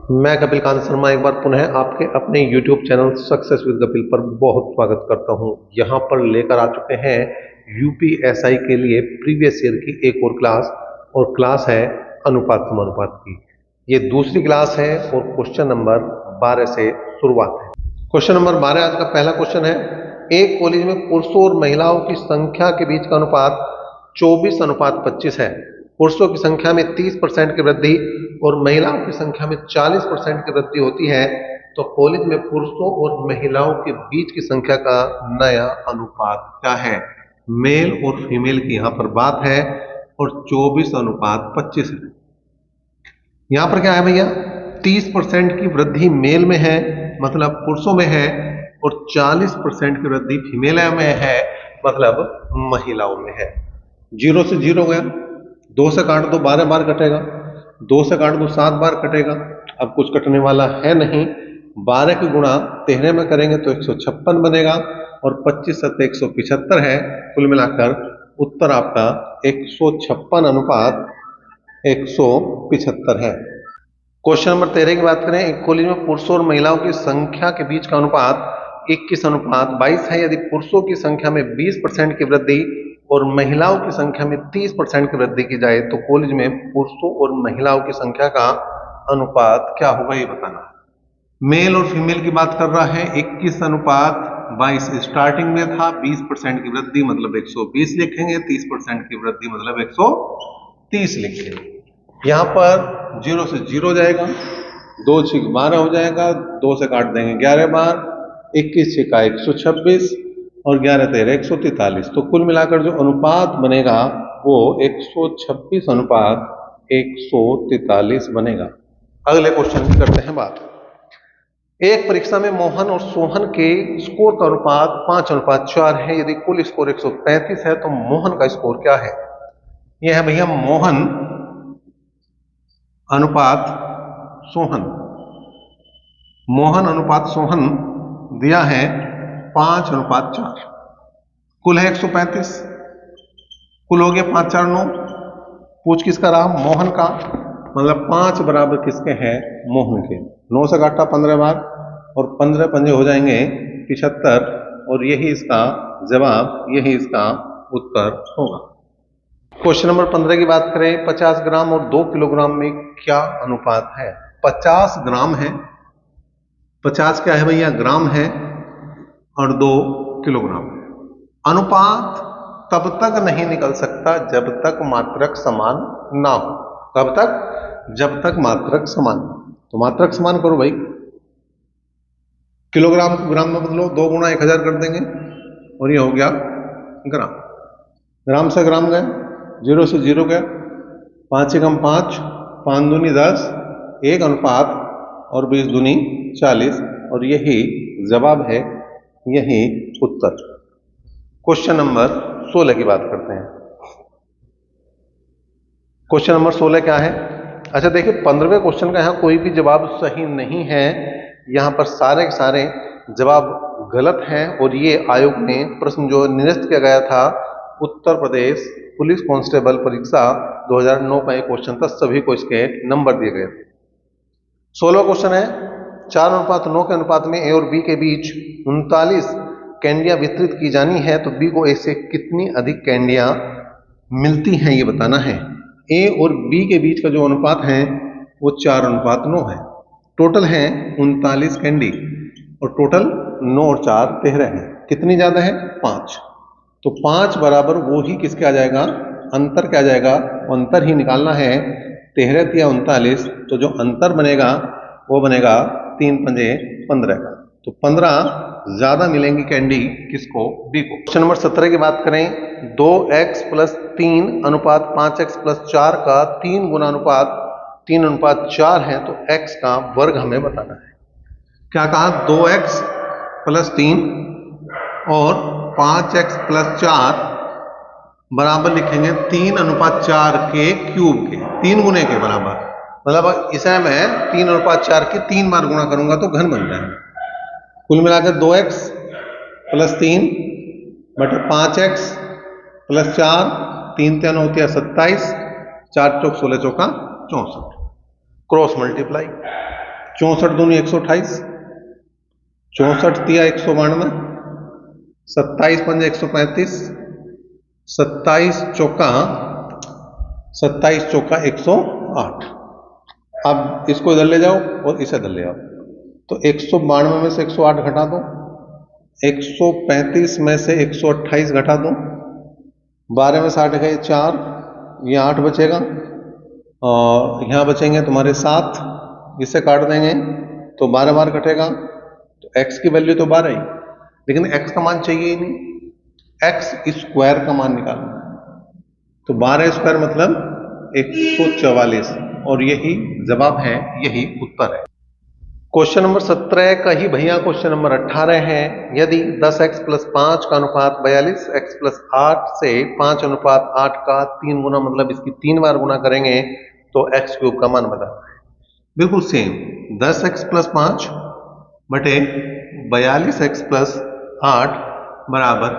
मैं कपिल कांत शर्मा एक बार पुनः आपके अपने YouTube channel success with Kapil पर बहुत स्वागत करता हूं। यहां पर लेकर आ चुके हैं यूपीएसआई के लिए प्रीवियस ईयर की एक और क्लास, और क्लास है अनुपात समानुपात की। ये दूसरी क्लास है और क्वेश्चन नंबर 12 से शुरुआत है। क्वेश्चन नंबर 12 आज का पहला क्वेश्चन है। एक कॉलेज में पुरुषों और महिलाओं की संख्या के बीच का अनुपात 24:25 है। पुरुषों की संख्या में 30% की वृद्धि और महिलाओं की संख्या में 40% की वृद्धि होती है, तो कॉलेज में पुरुषों और महिलाओं के बीच की संख्या का नया अनुपात क्या है? मेल और फीमेल की यहां पर बात है और 24:25 है। यहां पर क्या है भैया? 30% की वृद्धि मेल में है, मतलब पुरुषों में है, और 40% की वृद्धि फीमेल में है, मतलब महिलाओं में है। 0 से 0 गया, 2 से काट दो 12 बार कटेगा, 2 से काट दो 7 बार कटेगा। अब कुछ कटने वाला है नहीं। 12 की गुणा 13 में करेंगे तो 156 बनेगा, और 25 सत्ते 175 है। कुल मिलाकर उत्तर आपका 156 अनुपात 175 है। क्वेश्चन नंबर 13 की बात करें। एक कॉलेज में पुरुषों और महिलाओं की संख्या के बीच का अनुपात 21:22 है। यदि पुरुषों की संख्या में 20% की वृद्धि और महिलाओं की संख्या में 30% की वृद्धि की जाए, तो कॉलेज में पुरुषों और महिलाओं की संख्या का अनुपात क्या होगा, ये बताना है। मेल और फीमेल की बात कर रहा है। 21:22 स्टार्टिंग में था। 20% की वृद्धि मतलब 120 लिखेंगे, 30% की वृद्धि मतलब 130 लिखेंगे। यहां पर 0 से 0 जाएगा, 2 6 12 हो जाएगा, 2 से काट देंगे 11 बार, 21 6 126 और 11 13 143। तो कुल मिलाकर जो अनुपात बनेगा वो 126 अनुपात 143 बनेगा। अगले क्वेश्चन की करते हैं बात। एक परीक्षा में मोहन और सोहन के स्कोर का अनुपात 5:4 है। यदि कुल स्कोर 135 है तो मोहन का स्कोर क्या है? यह है भैया मोहन अनुपात सोहन। मोहन अनुपात सोहन दिया है 5:4। कुल है 135, कुल हो गया 5 4 9। पूछ किसका रहा? मोहन का। मतलब 5 बराबर किसके हैं? मोहन के। 9 से काटा 15 बार, और 15 पंजे हो जाएंगे 75, और यही इसका जवाब, यही इसका उत्तर होगा। क्वेश्चन नंबर 15 की बात करें। 50 ग्राम और 2 किलोग्राम में क्या अनुपात है? 50 ग्राम है, 50 क्या है भैया? ग्राम है, और 2 किलोग्राम है। अनुपात तब तक नहीं निकल सकता जब तक मात्रक समान ना हो। कब तक? जब तक मात्रक समान। तो मात्रक समान करो भाई। किलोग्राम को ग्राम में बदलो, 2 गुणा 1000 कर देंगे, और ये हो गया ग्राम। ग्राम से ग्राम गए, 0 से 0 गया, 5 एकम 5, 5 दूनी 10, 1 अनुपात और 20 दूनी 40, और यही जवाब है, यही उत्तर। क्वेश्चन नंबर 16 की बात करते हैं। क्वेश्चन नंबर 16 क्या है? अच्छा देखिए, 15वें क्वेश्चन का यहां कोई भी जवाब सही नहीं है। यहां पर सारे के सारे जवाब गलत हैं, और ये आयोग ने प्रश्न जो निरस्त किया गया था, उत्तर प्रदेश पुलिस कांस्टेबल परीक्षा 2009 का एक क्वेश्चन था, सभी को इसके नंबर दिए गए थे। 16वां क्वेश्चन है। 4:9 के अनुपात में ए और बी के बीच 39 कैंडियां वितरित की जानी है, तो बी को ए से कितनी अधिक कैंडियां मिलती हैं, ये बताना है। ए और बी के बीच का जो अनुपात है वो 4:9 है। टोटल है 39 कैंडी, और टोटल 9 और 4 13 है। कितनी ज्यादा है? 5। तो 5 बराबर वो ही किसके आ जाएगा? अंतर क्या आ जाएगा? अंतर ही निकालना है। 13 या 39, तो जो अंतर बनेगा वो बनेगा 3 पंजे 15 का। तो 15 ज्यादा मिलेंगी कैंडी किसको? बी को। क्वेश्चन नंबर 17 की बात करें। 2x + 3 अनुपात 5x + 4 का 3 गुना अनुपात 3:4 है, तो x का वर्ग हमें बताना है। क्या कहा? 2x + 3 और 5x + 4 बराबर लिखेंगे 3:4 के क्यूब के, 3 गुने के बराबर। मतलब इसे मैं 3:4 की 3 बार गुणा करूंगा तो घन बन जाएगा। कुल मिलाकर 2x + 3 बटे 5x + 4, 3 3 होती है 27, 4 चौक 16 चौका 64। क्रॉस मल्टीप्लाई, 64 दूनी 128, 64 तिया 192, 27 पंजे 135, 27 चौका 108। अब इसको इधर ले जाओ और इसे इधर ले आओ, तो 192 में से 108 घटा दो, 135 में से 128 घटा दो, 12 में 60 गए 4, ये 8 बचेगा और यहाँ बचेंगे तुम्हारे 7, इसे काट देंगे तो 12 बार कटेगा, तो x की वैल्यू तो 12 ही, लेकिन x का मान चाहिए ही नहीं, x स्क्वायर का मान निकालना है, तो 12 स्क्वायर मतलब 144 और यही जवाब है, यही उत्तर है। क्वेश्चन नंबर 17 का ही भैया क्वेश्चन नंबर 18 है। यदि 10x + 5 का अनुपात 42x + 8 से 5:8 का 3 गुना मतलब इसकी 3 बार गुना करेंगे तो x³ का मान बताना है। बिल्कुल सेम, 10x + 5 बटे 42x + 8 बराबर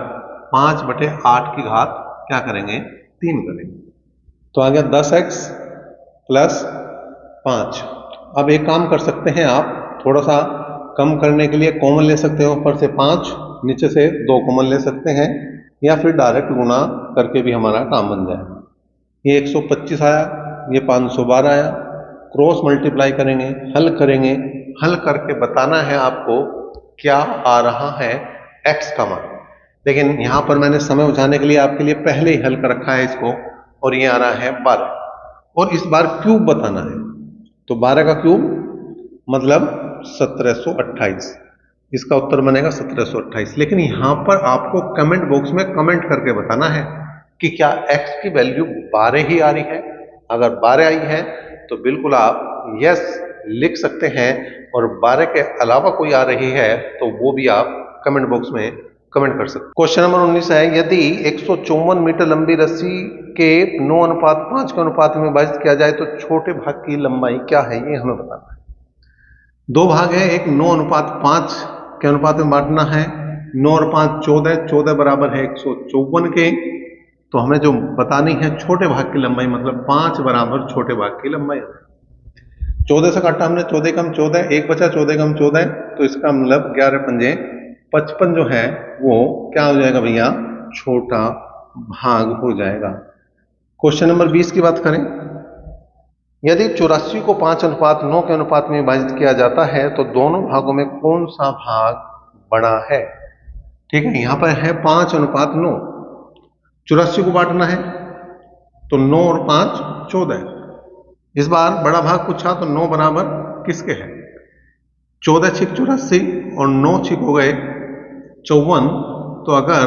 5/8 की घात क्या करेंगे, 3 करेंगे, तो आ गया 10x + 5। अब एक काम कर सकते हैं आप, थोड़ा सा कम करने के लिए कॉमन ले सकते हो, ऊपर से 5 नीचे से 2 कॉमन ले सकते हैं, या फिर डायरेक्ट गुना करके भी हमारा काम बन जाएगा। ये 125 आया, ये 512 आया, क्रॉस मल्टीप्लाई करेंगे, हल करेंगे, हल करके बताना है आपको क्या आ रहा है x का मान। लेकिन यहां पर मैंने समय बचाने के लिए आपके लिए पहले ही हल कर रखा है इसको, और ये आ रहा है 12, और इस बार क्यूब बताना है, तो 12 का क्यूब मतलब 1728, इसका उत्तर बनेगा 1728। लेकिन यहां पर आपको कमेंट बॉक्स में कमेंट करके बताना है कि क्या x की वैल्यू 12 ही आ रही है। अगर 12 आई है तो बिल्कुल आप यस लिख सकते हैं, और 12 के अलावा कोई आ रही है तो वो भी आप कमेंट बॉक्स में कमेंट कर सकते हैं। क्वेश्चन नंबर 19 है, यदि 154 मीटर लंबी रस्सी के 9:5 के अनुपात में विभाजित किया जाए तो छोटे भाग की लंबाई क्या है, ये हमें बताना है। दो भाग है, एक 9:5 के अनुपात में बांटना है, 9 और 5 14, 14 बराबर है 154 के, तो हमें जो बतानी है छोटे भाग की लंबाई, मतलब 5 बराबर छोटे भाग की लंबाई। 14 से काटा हमने, 14 कम 14, एक बचा, 14 कम 14, तो इसका मतलब 11 पंजे 55 जो है वो क्या हो जाएगा भैया, छोटा भाग हो जाएगा। क्वेश्चन नंबर 20 की बात करें, यदि 84 को 5:9 के अनुपात में विभाजित किया जाता है तो दोनों भागों में कौन सा भाग बड़ा है। ठीक है, यहां पर है 5:9, 84 को बांटना है तो 9 और 5 14, इस बार बड़ा भाग पूछा तो 9 बराबर किसके है, 14 छिक 84 और 9 छिक हो गए 54, तो अगर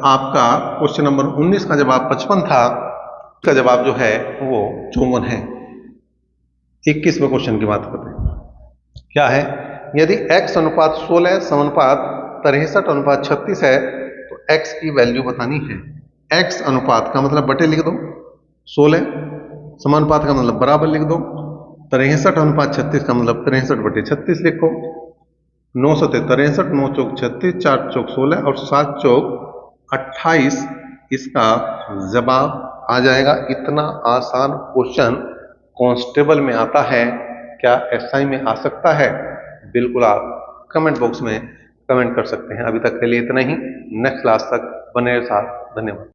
आपका क्वेश्चन नंबर 19 का जवाब 55 था, का जवाब जो है वो 54 है। 21वें क्वेश्चन की बात करते हैं, क्या है, यदि x अनुपात 16 समानुपात 63:36 है तो x की वैल्यू बतानी है। x अनुपात का मतलब बटे लिख दो, 16 समानुपात का मतलब बराबर लिख दो, 63:36 का मतलब 63/36 लिखो, 9 × 63, 9 चौक 36, 4 चौक 16 और 7 चौक 28 इसका जवाब आ जाएगा। इतना आसान क्वेश्चन कांस्टेबल में आता है, क्या एसआई में आ सकता है? बिल्कुल आप कमेंट बॉक्स में कमेंट कर सकते हैं। अभी तक के लिए इतना ही, नेक्स्ट क्लास तक बने साथ, धन्यवाद।